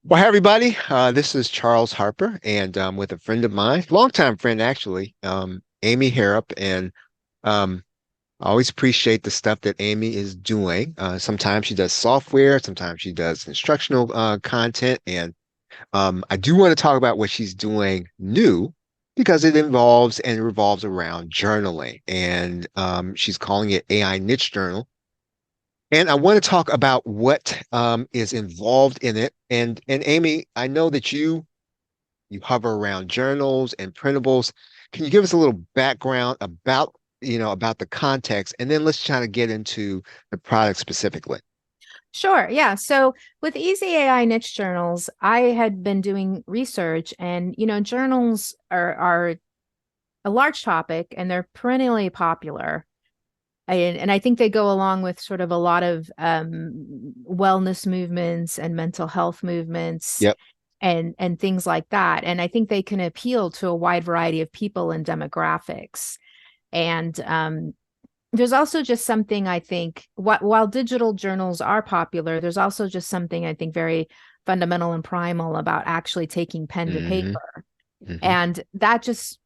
Well, hi everybody. This is Charles Harper, and with a friend of mine, longtime friend actually, Amy Harrop, and I always appreciate the stuff that Amy is doing. Sometimes she does software, sometimes she does instructional content, and I do want to talk about what she's doing new because it involves and revolves around journaling, and she's calling it AI Niche Journal. And I want to talk about what is involved in it. And Amy, I know that you hover around journals and printables. Can you give us a little background about, about the context, and then let's try to get into the product specifically. Sure. Yeah. So with Easy AI niche journals, I had been doing research and, journals are a large topic and they're perennially popular. And I think they go along with sort of a lot of wellness movements and mental health movements Yep. and things like that. And I think they can appeal to a wide variety of people and demographics. And there's also just something I think while digital journals are popular, there's also just something I think very fundamental and primal about actually taking pen to Hmm. paper. Hmm. And that just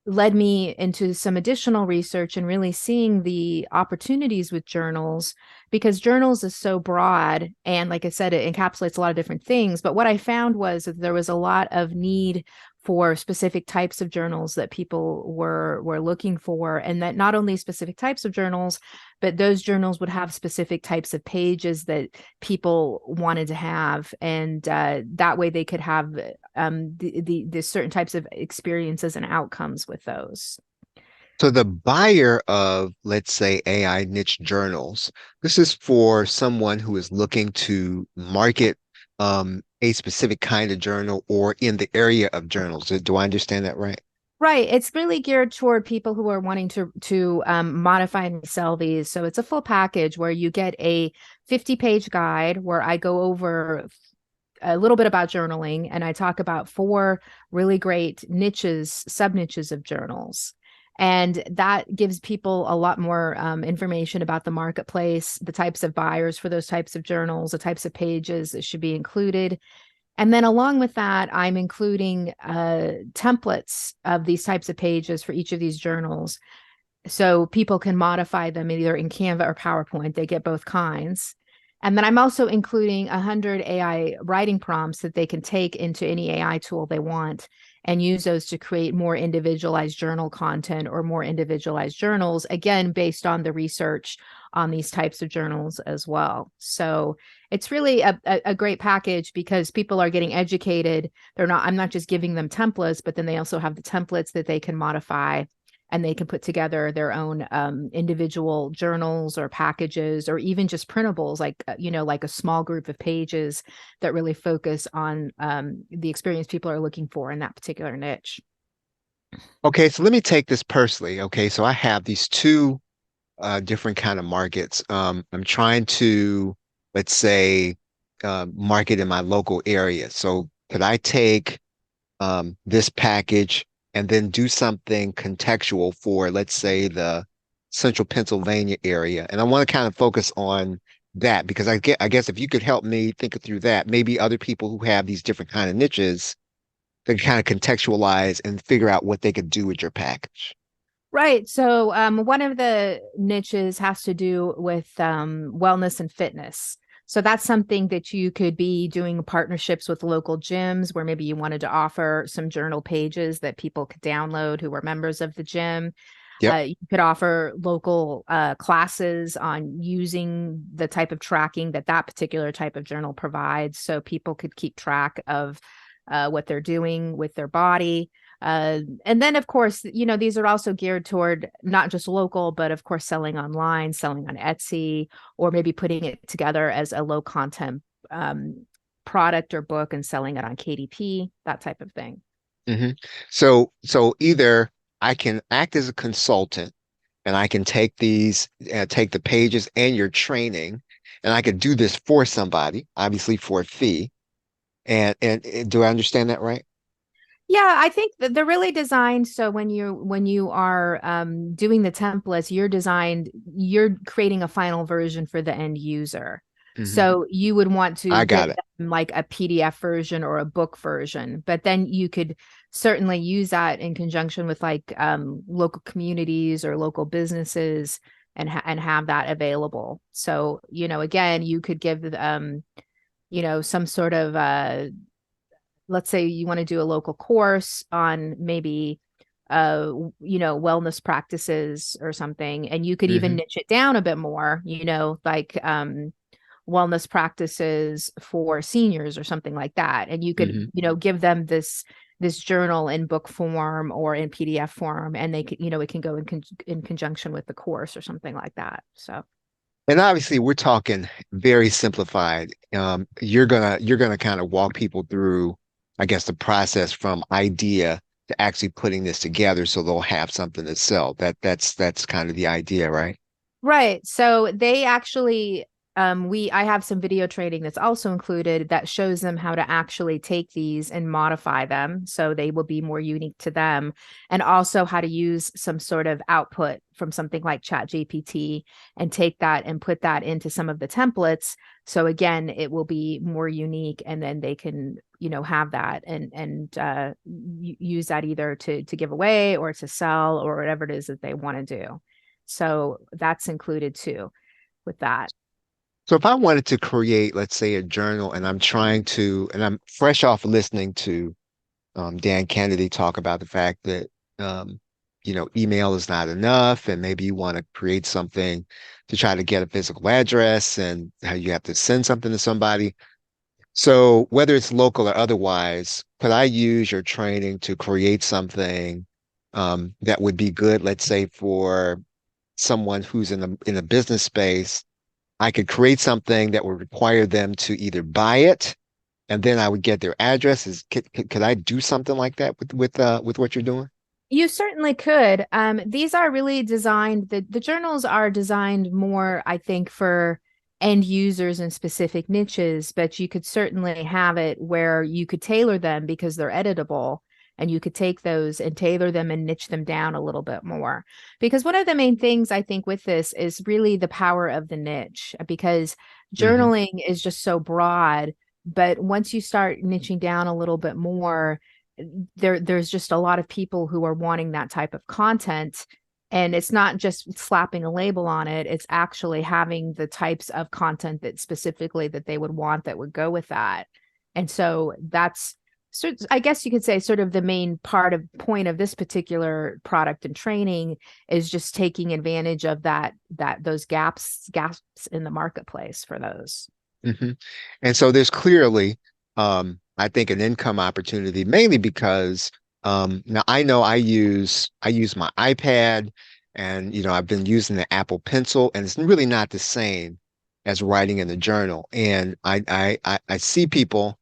led me into some additional research and really seeing the opportunities with journals because journals is so broad. And like I said, it encapsulates a lot of different things. But what I found was that there was a lot of need for specific types of journals that people were looking for, and that not only specific types of journals, but those journals would have specific types of pages that people wanted to have, and that way they could have the certain types of experiences and outcomes with those. So the buyer of, let's say, AI niche journals, this is for someone who is looking to market a specific kind of journal or in the area of journals. Do I understand that right? Right. It's really geared toward people who are wanting to modify and sell these. So it's a full package where you get a 50-page guide where I go over a little bit about journaling and I talk about four really great niches, sub niches of journals. And that gives people a lot more information about the marketplace, the types of buyers for those types of journals, the types of pages that should be included. And then along with that, I'm including templates of these types of pages for each of these journals. So people can modify them either in Canva or PowerPoint. They get both kinds. And then I'm also including 100 AI writing prompts that they can take into any AI tool they want and use those to create more individualized journal content or more individualized journals, again, based on the research on these types of journals as well. So it's really a great package because people are getting educated. I'm not just giving them templates, but then they also have the templates that they can modify and they can put together their own individual journals or packages or even just printables like a small group of pages that really focus on the experience people are looking for in that particular niche. Okay, so let me take this personally. Okay, so I have these two different kind of markets. I'm trying to, let's say, market in my local area. So could I take this package and then do something contextual for, let's say, the central Pennsylvania area? And I want to kind of focus on that because I guess if you could help me think through that, maybe other people who have these different kind of niches, they can kind of contextualize and figure out what they could do with your package. Right. So one of the niches has to do with wellness and fitness. So that's something that you could be doing partnerships with local gyms where maybe you wanted to offer some journal pages that people could download who were members of the gym. Yep. You could offer local classes on using the type of tracking that that particular type of journal provides so people could keep track of what they're doing with their body. And then, of course, these are also geared toward not just local, but of course, selling online, selling on Etsy, or maybe putting it together as a low content product or book and selling it on KDP, that type of thing. Hmm. So either I can act as a consultant and I can take take the pages and your training, and I could do this for somebody, obviously for a fee. And do I understand that right? Yeah, I think that they're really designed so when you are doing the templates, you're creating a final version for the end user. Hmm. So you would want to I get got it. like a PDF version or a book version. But then you could certainly use that in conjunction with like local communities or local businesses and have that available. So, again, you could give some sort of let's say you want to do a local course on maybe wellness practices or something, and you could even Hmm. niche it down a bit more, like wellness practices for seniors or something like that. And you could, Hmm. give them this journal in book form or in PDF form, and they could, it can go in conjunction with the course or something like that. So And obviously, we're talking very simplified. You're gonna kind of walk people through, I guess, the process from idea to actually putting this together, so they'll have something to sell. That's kind of the idea, right? right. So they actually, I have some video training that's also included that shows them how to actually take these and modify them so they will be more unique to them, and also how to use some sort of output from something like ChatGPT and take that and put that into some of the templates. So again, it will be more unique, and then they can, have that and use that either to give away or to sell or whatever it is that they want to do. So that's included too with that. So if I wanted to create, let's say, a journal, and and I'm fresh off listening to Dan Kennedy talk about the fact that email is not enough, and maybe you want to create something to try to get a physical address, and how you have to send something to somebody. So whether it's local or otherwise, could I use your training to create something that would be good, let's say, for someone who's in a business space? I could create something that would require them to either buy it, and then I would get their addresses. Could I do something like that with what you're doing? You certainly could. These are really designed, the journals are designed more, I think, for end users and specific niches, but you could certainly have it where you could tailor them because they're editable, and you could take those and tailor them and niche them down a little bit more. Because one of the main things I think with this is really the power of the niche, because Hmm. journaling is just so broad. But once you start niching down a little bit more, there's just a lot of people who are wanting that type of content, and it's not just slapping a label on it, it's actually having the types of content that specifically that they would want that would go with that. And so that's I guess you could say sort of the main point of this particular product and training is just taking advantage of those gaps in the marketplace for those. Hmm. And so there's clearly, I think, an income opportunity, mainly because now I know I use my iPad, and I've been using the Apple Pencil, and it's really not the same as writing in the journal. And I see people,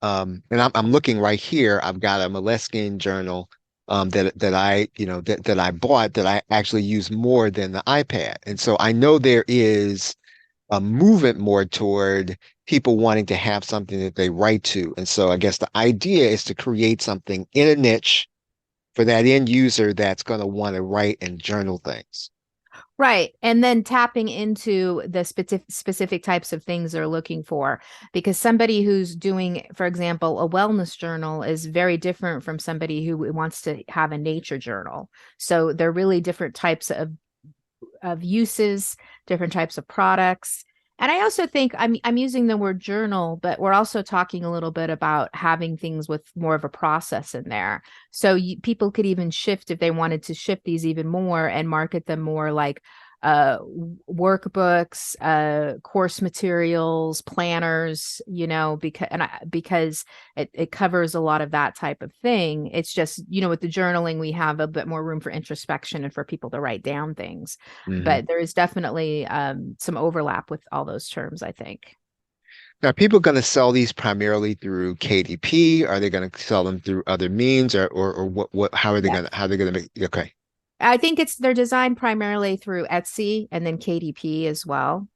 and I'm looking right here. I've got a Moleskine journal that I bought, that I actually use more than the iPad. And so I know there is a movement more toward people wanting to have something that they write to. And so I guess the idea is to create something in a niche for that end user that's going to want to write and journal things. Right. And then tapping into the specific types of things they're looking for. Because somebody who's doing, for example, a wellness journal is very different from somebody who wants to have a nature journal. So they're really different types of uses, different types of products. And I also think I'm using the word journal, but we're also talking a little bit about having things with more of a process in there. So people could even shift if they wanted to shift these even more and market them more like workbooks, course materials, planners, because it covers a lot of that type of thing. It's just, with the journaling, we have a bit more room for introspection and for people to write down things. Hmm. But there is definitely some overlap with all those terms, I think. Now, are people going to sell these primarily through KDP? Are they going to sell them through other means, or what, how are they going to make, okay. I think they're designed primarily through Etsy and then KDP as well,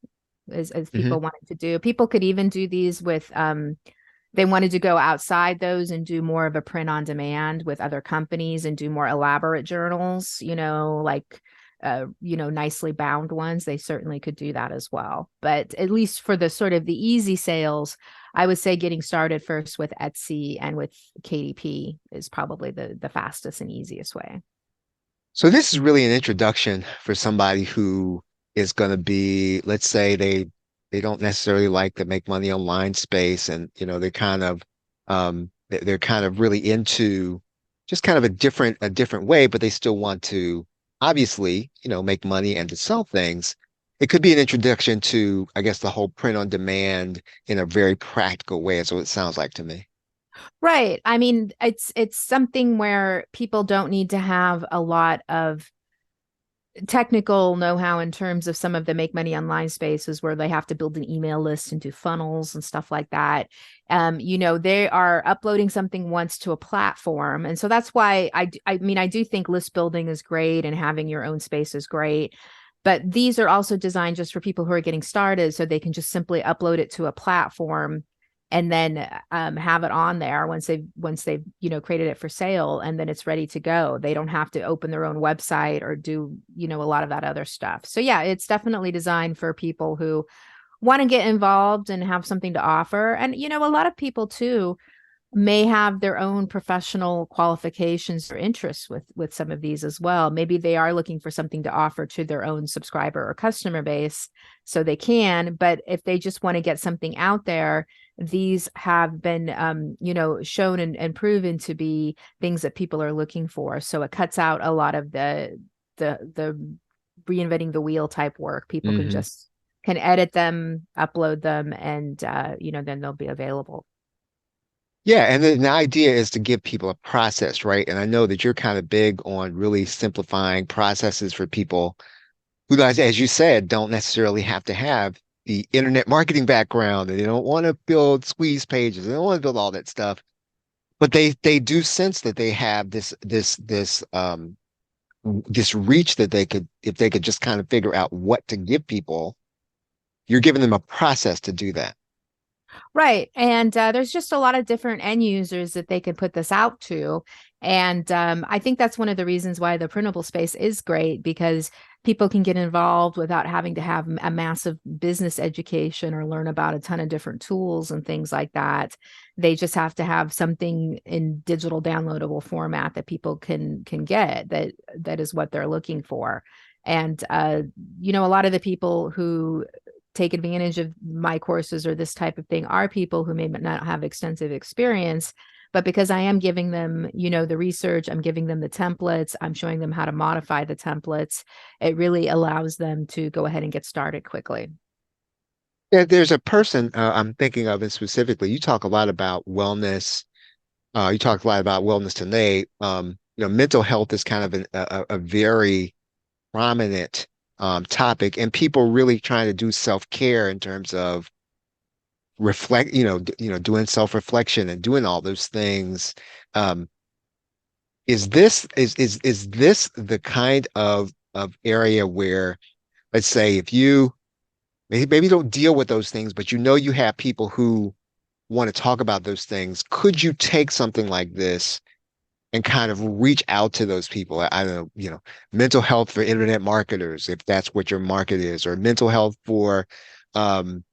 as Hmm. people wanted to do. People could even do these with they wanted to go outside those and do more of a print on demand with other companies and do more elaborate journals, like nicely bound ones. They certainly could do that as well. But at least for the sort of the easy sales, I would say getting started first with Etsy and with KDP is probably the fastest and easiest way. So this is really an introduction for somebody who is going to be, let's say they don't necessarily like to make money online space, and they're kind of they're kind of really into just kind of a different way, but they still want to obviously, make money and to sell things. It could be an introduction to, I guess, the whole print on demand in a very practical way, is what it sounds like to me. Right. I mean, it's something where people don't need to have a lot of technical know-how in terms of some of the make money online spaces where they have to build an email list and do funnels and stuff like that. They are uploading something once to a platform. And so that's why I mean, I do think list building is great and having your own space is great. But these are also designed just for people who are getting started so they can just simply upload it to a platform and then have it on there once they've created it for sale, and then it's ready to go. They don't have to open their own website or do a lot of that other stuff. So yeah, it's definitely designed for people who want to get involved and have something to offer. And a lot of people too may have their own professional qualifications or interests with some of these as well. Maybe they are looking for something to offer to their own subscriber or customer base, so they can. But if they just want to get something out there, these have been shown and proven to be things that people are looking for. So it cuts out a lot of the reinventing the wheel type work. People Hmm. can edit them, upload them, and then they'll be available. Yeah, and the idea is to give people a process, right? And I know that you're kind of big on really simplifying processes for people who, guys, as you said, don't necessarily have to have the internet marketing background, and they don't want to build squeeze pages, they don't want to build all that stuff. But they do sense that they have this reach that they could, if they could just kind of figure out what to give people, you're giving them a process to do that. Right. And there's just a lot of different end users that they can put this out to. And I think that's one of the reasons why the printable space is great, because people can get involved without having to have a massive business education or learn about a ton of different tools and things like that. They just have to have something in digital downloadable format that people can get that is what they're looking for. And a lot of the people who take advantage of my courses or this type of thing are people who may not have extensive experience, but because I am giving them the research, I'm giving them the templates, I'm showing them how to modify the templates, it really allows them to go ahead and get started quickly. Yeah, there's a person I'm thinking of, and specifically, you talk a lot about wellness. You talk a lot about wellness today. Mental health is kind of a very prominent topic, and people really trying to do self-care in terms of doing self-reflection and doing all those things. Um, is this the kind of area where, let's say, if you maybe don't deal with those things, but you have people who want to talk about those things, could you take something like this and kind of reach out to those people? I don't know, mental health for internet marketers, if that's what your market is, or mental health for um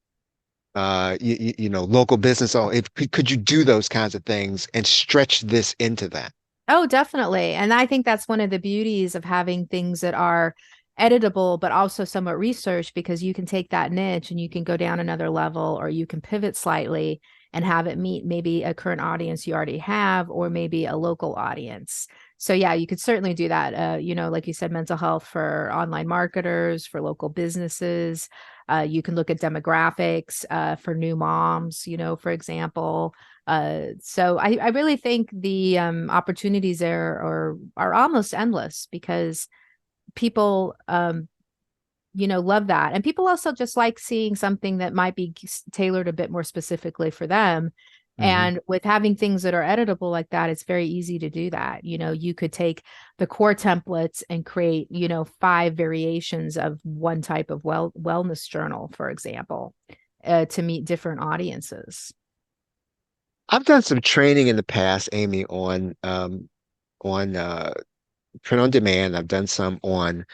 local business. Oh, if could you do those kinds of things and stretch this into that? Oh, definitely. And I think that's one of the beauties of having things that are editable, but also somewhat researched, because you can take that niche and you can go down another level, or you can pivot slightly and have it meet maybe a current audience you already have, or maybe a local audience. So yeah, you could certainly do that. Like you said, mental health for online marketers, for local businesses. You can look at demographics for new moms, for example. So I really think the opportunities there are almost endless, because people love that, and people also just like seeing something that might be tailored a bit more specifically for them. Hmm. And with having things that are editable like that, it's very easy to do that. You could take the core templates and create 5 variations of one type of wellness journal, for example, to meet different audiences. I've done some training in the past, Amy, on print on demand. I've done some on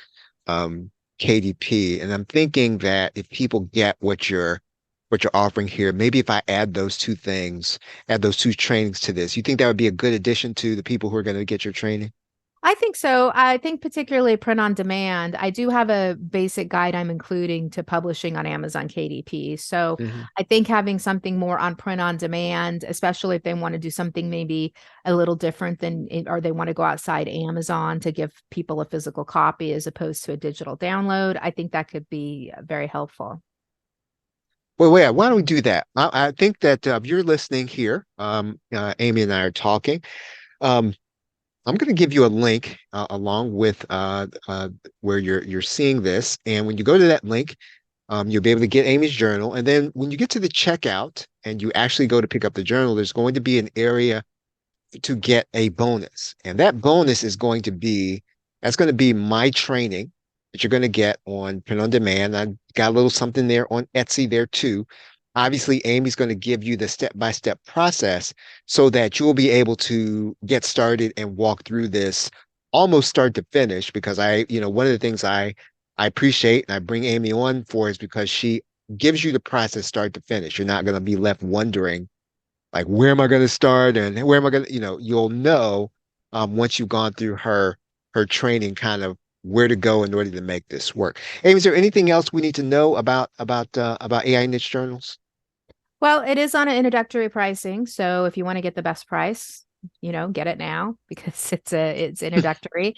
um KDP, and I'm thinking that if people get what you're what you're offering here, maybe if I add those two things, add those two trainings to this, you think that would be a good addition to the people who are going to get your training? I think so. I think particularly print on demand. I do have a basic guide I'm including to publishing on Amazon KDP. So Hmm. I think having something more on print on demand, especially if they want to do something maybe a little different than, or they want to go outside Amazon to give people a physical copy as opposed to a digital download, I think that could be very helpful. Well, yeah, why don't we do that? I think that if you're listening here, Amy and I are talking. Um, I'm going to give you a link along with where you're seeing this, and when you go to that link, you'll be able to get Amy's journal. And then when you get to the checkout and you actually go to pick up the journal, there's going to be an area to get a bonus. And that bonus is going to be that's going to be my training that you're going to get on print on demand. I got a little something there on Etsy there too. Obviously, Amy's going to give you the step-by-step process so that you'll be able to get started and walk through this almost start to finish because one of the things I appreciate and I bring Amy on for is because she gives you the process start to finish. You're not going to be left wondering like where am I going to start and where am I going to, you'll know once you've gone through her training, kind of where to go in order to make this work. Amy, is there anything else we need to know about AI niche journals? Well, it is on an introductory pricing, so if you want to get the best price, get it now because it's introductory.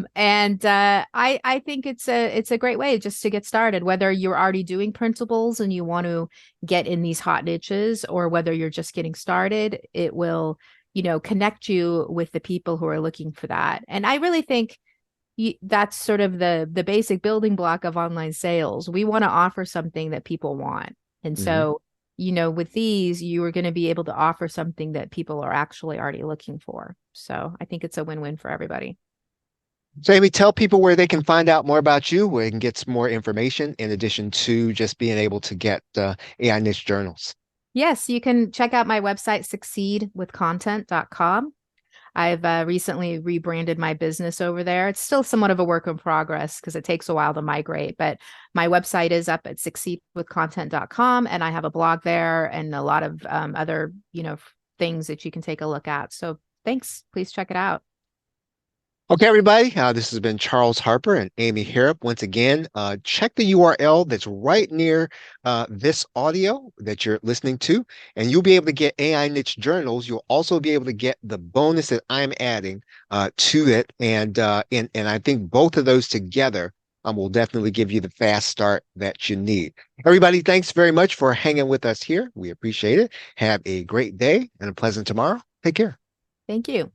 And I think it's a great way just to get started, whether you're already doing printables and you want to get in these hot niches, or whether you're just getting started, it will, connect you with the people who are looking for that. And I really think that's sort of the basic building block of online sales. We want to offer something that people want. And Mhm. so, with these, you are going to be able to offer something that people are actually already looking for. So I think it's a win-win for everybody. So, Amy, tell people where they can find out more about you, where they can get some more information in addition to just being able to get AI niche journals. Yes, you can check out my website, succeedwithcontent.com. I've recently rebranded my business over there. It's still somewhat of a work in progress because it takes a while to migrate, but my website is up at succeedwithcontent.com, and I have a blog there and a lot of other, things that you can take a look at. So thanks. Please check it out. Okay, everybody, this has been Charles Harper and Amy Harrop. Once again, check the URL that's right near this audio that you're listening to, and you'll be able to get AI niche journals. You'll also be able to get the bonus that I'm adding to it, and I think both of those together will definitely give you the fast start that you need. Everybody, thanks very much for hanging with us here. We appreciate it. Have a great day and a pleasant tomorrow. Take care. Thank you.